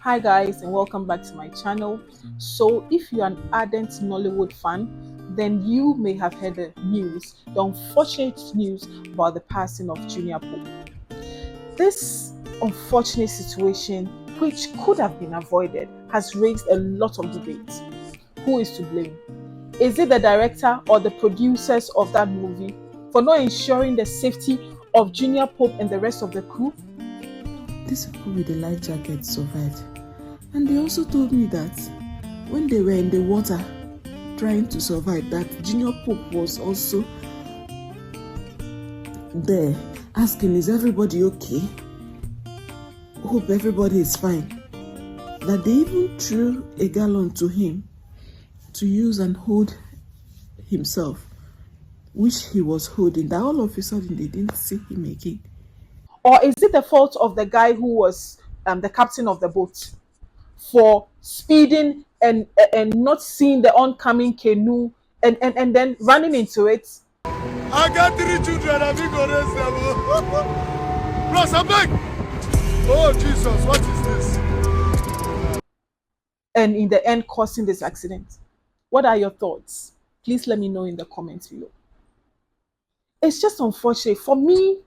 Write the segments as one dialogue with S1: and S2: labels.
S1: Hi guys, and welcome back to my channel. So if you're an ardent Nollywood fan, then you may have heard the unfortunate news about the passing of Junior Pope. This unfortunate situation, which could have been avoided, has raised a lot of debate. Who is to blame? Is it the director or the producers of that movie for not ensuring the safety of Junior Pope and the rest of the crew?
S2: These people with the life jackets survived. And they also told me that when they were in the water trying to survive, that Junior Pope was also there asking, is everybody okay? Hope everybody is fine. That they even threw a gallon to him to use and hold himself, which he was holding, that all of a sudden they didn't see him again.
S1: Or is it the fault of the guy who was the captain of the boat for speeding and not seeing the oncoming canoe and then running into it?
S3: I got 3 children, I think on them. Plus, I'm like, oh Jesus, what is this?
S1: And in the end, causing this accident. What are your thoughts? Please let me know in the comments below. It's just unfortunate. For me,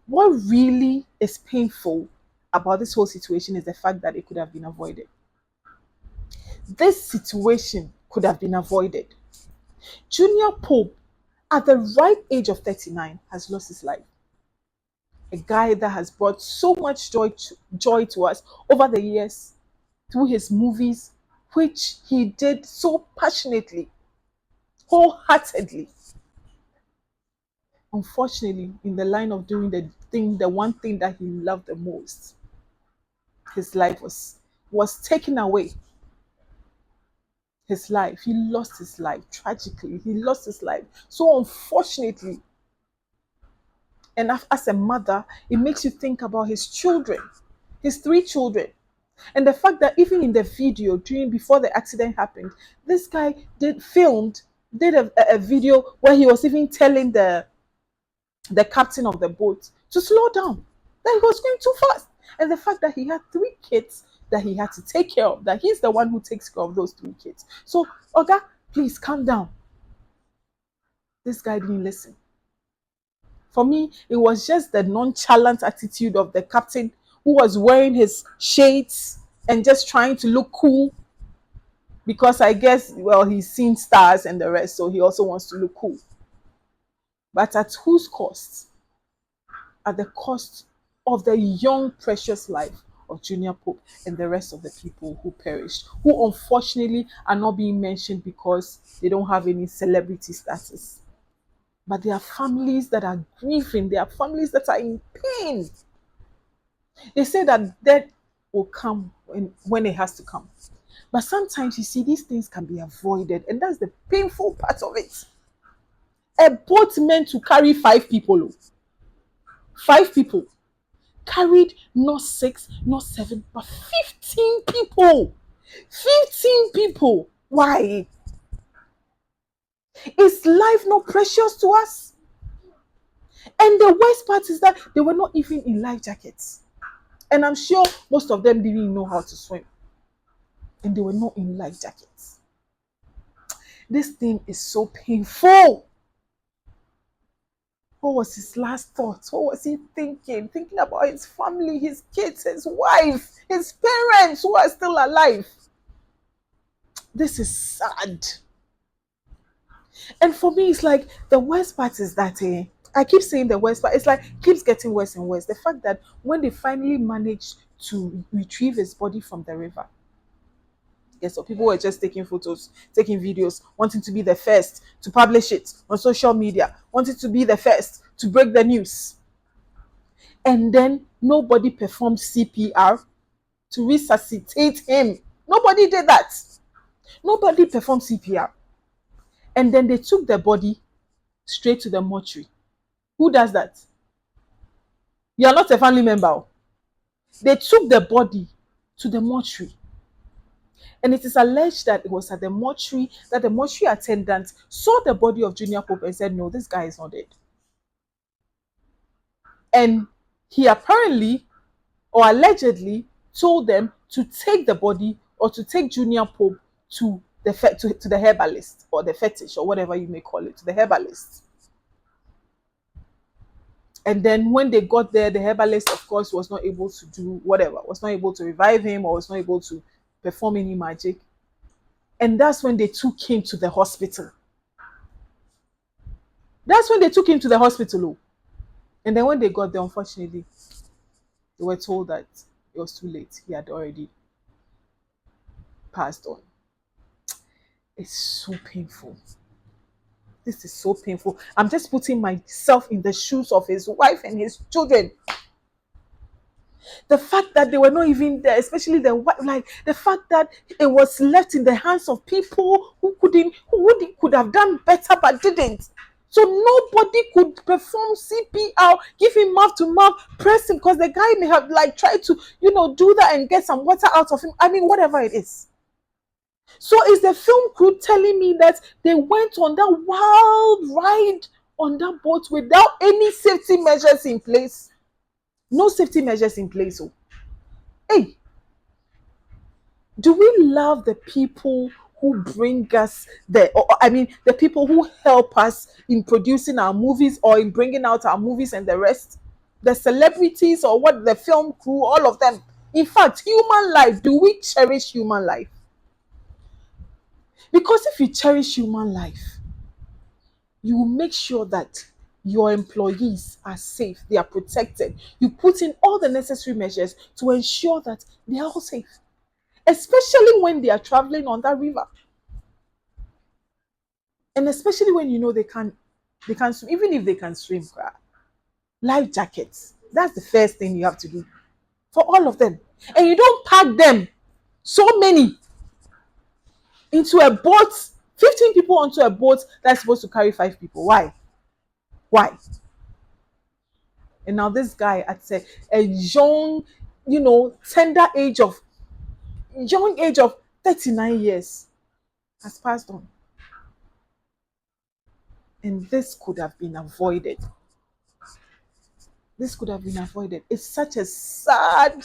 S1: what really is painful about this whole situation is the fact that it could have been avoided. This situation could have been avoided. Junior Pope, at the ripe age of 39, has lost his life. A guy that has brought so much joy to us over the years through his movies, which he did so passionately, wholeheartedly. Unfortunately, in the line of doing the one thing that he loved the most, his life was taken away. His life, he lost his life tragically. He lost his life so unfortunately. And as a mother, it makes you think about his children, his 3 children. And the fact that even in the video before the accident happened, this guy did a video where he was even telling the captain of the boat to slow down, that he was going too fast. And the fact that he had 3 kids that he had to take care of, that he's the one who takes care of those 3 kids. So, Oga, please calm down. This guy didn't listen. For me, it was just the nonchalant attitude of the captain, who was wearing his shades and just trying to look cool because I guess, well, he's seen stars and the rest, so he also wants to look cool. But at whose cost? At the cost of the young, precious life of Junior Pope and the rest of the people who perished, who unfortunately are not being mentioned because they don't have any celebrity status. But there are families that are grieving. There are families that are in pain. They say that death will come when it has to come. But sometimes, you see, these things can be avoided. And that's the painful part of it. A boat meant to carry 5 people. 5 people. Carried not 6, not 7, but 15 people. 15 people. Why? Is life not precious to us? And the worst part is that they were not even in life jackets. And I'm sure most of them didn't know how to swim. And they were not in life jackets. This thing is so painful. What was his last thoughts? What was he thinking? Thinking about his family, his kids, his wife, his parents who are still alive. This is sad. And for me, it's like the worst part is that I keep saying the worst part. It's like keeps getting worse and worse. The fact that when they finally managed to retrieve his body from the river, yes, so people were just taking photos, taking videos, wanting to be the first to publish it on social media, wanting to be the first to break the news. And then nobody performed CPR to resuscitate him. Nobody did that. Nobody performed CPR. And then they took the body straight to the mortuary. Who does that? You are not a family member. They took the body to the mortuary. And it is alleged that it was at the mortuary that the mortuary attendant saw the body of Junior Pope and said, no, this guy is not dead. And he apparently or allegedly told them to take the body or to take Junior Pope to to the herbalist or the fetish or whatever you may call it, to the herbalist. And then when they got there, the herbalist, of course, was not able to do whatever, was not able to revive him or was not able to perform any magic. And that's when they took him to the hospital. That's when they took him to the hospital. Oh. And then when they got there, unfortunately, they were told that it was too late. He had already passed on. It's so painful. This is so painful. I'm just putting myself in the shoes of his wife and his children. The fact that they were not even there, especially the wife, like the fact that it was left in the hands of people who could have done better but didn't. So nobody could perform CPR, give him mouth to mouth, press him, because the guy may have like tried to, do that and get some water out of him. I mean, whatever it is. So is the film crew telling me that they went on that wild ride on that boat without any safety measures in place? No safety measures in place. Oh, hey, do we love the people who bring us the people who help us in producing our movies or in bringing out our movies and the rest? The celebrities or what, the film crew, all of them. In fact, human life, do we cherish human life? Because if you cherish human life, you will make sure that your employees are safe, they are protected. You put in all the necessary measures to ensure that they are all safe, especially when they are traveling on that river. And especially when they can't swim, even if they can swim, life jackets. That's the first thing you have to do for all of them. And you don't pack them, so many, into a boat, 15 people onto a boat that's supposed to carry 5 people. Why? And now this guy at a young, tender age of 39 years has passed on. And this could have been avoided. It's such a sad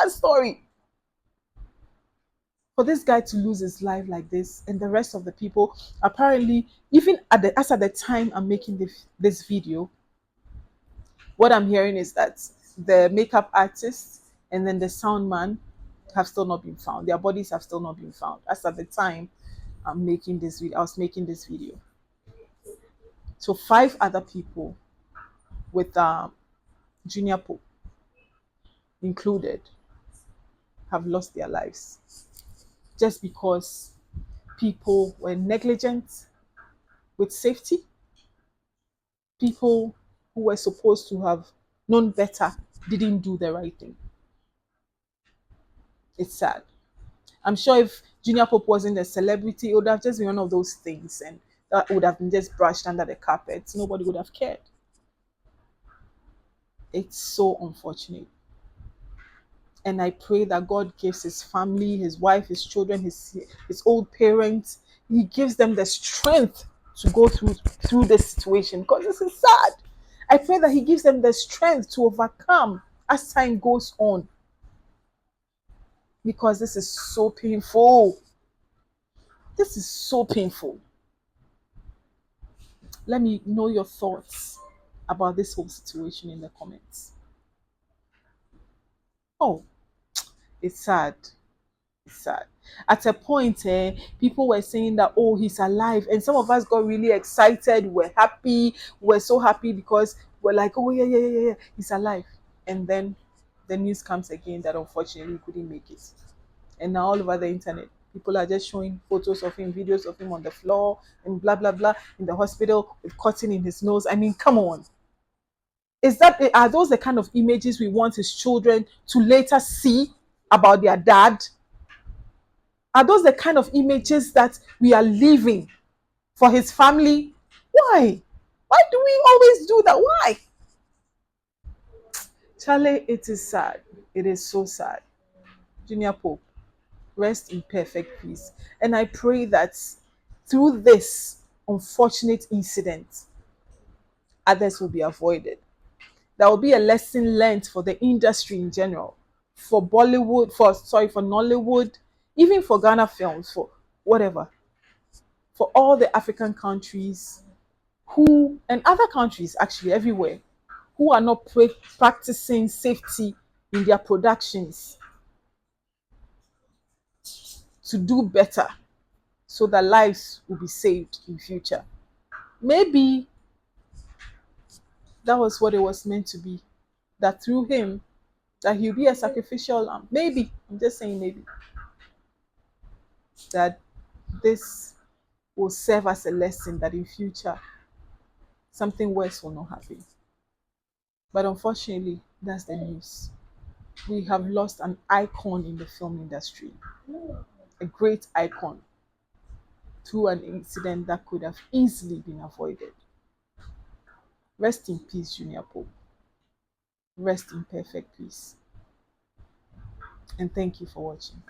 S1: story. For this guy to lose his life like this, and the rest of the people, apparently, even at the time I'm making this video, what I'm hearing is that the makeup artist and then the sound man have still not been found. Their bodies have still not been found. As at the time I was making this video. So 5 other people, with Junior Pope included, have lost their lives just because people were negligent with safety. People who were supposed to have known better didn't do the right thing. It's sad. I'm sure if Junior Pope wasn't a celebrity, it would have just been one of those things, and that would have been just brushed under the carpet. Nobody would have cared. It's so unfortunate. And I pray that God gives his family, his wife, his children, his old parents, he gives them the strength to go through this situation, because this is sad. I pray that he gives them the strength to overcome as time goes on, because this is so painful. This is so painful. Let me know your thoughts about this whole situation in the comments. Oh, it's sad. It's sad. At a point, people were saying that, oh, he's alive. And some of us got really excited. We're happy. We're so happy because we're like, oh, yeah, he's alive. And then the news comes again that unfortunately he couldn't make it. And now all over the internet, people are just showing photos of him, videos of him on the floor and blah, blah, blah, in the hospital with cotton in his nose. I mean, come on. Are those the kind of images we want his children to later see about their dad? Are those the kind of images that we are leaving for his family? Why? Why do we always do that? Why? Charlie, it is sad. It is so sad. Junior Pope, rest in perfect peace. And I pray that through this unfortunate incident, others will be avoided. There will be a lesson learned for the industry in general, for Bollywood, for Nollywood, even for Ghana films, for whatever, for all the African countries who, and other countries actually everywhere, who are not practicing safety in their productions, to do better so that lives will be saved in future. Maybe that was what it was meant to be. That through him, that he'll be a sacrificial lamb. Maybe, I'm just saying maybe, that this will serve as a lesson that in future something worse will not happen. But unfortunately, that's the news. We have lost an icon in the film industry, a great icon, through an incident that could have easily been avoided. Rest in peace, Junior Pope. Rest in perfect peace. And thank you for watching.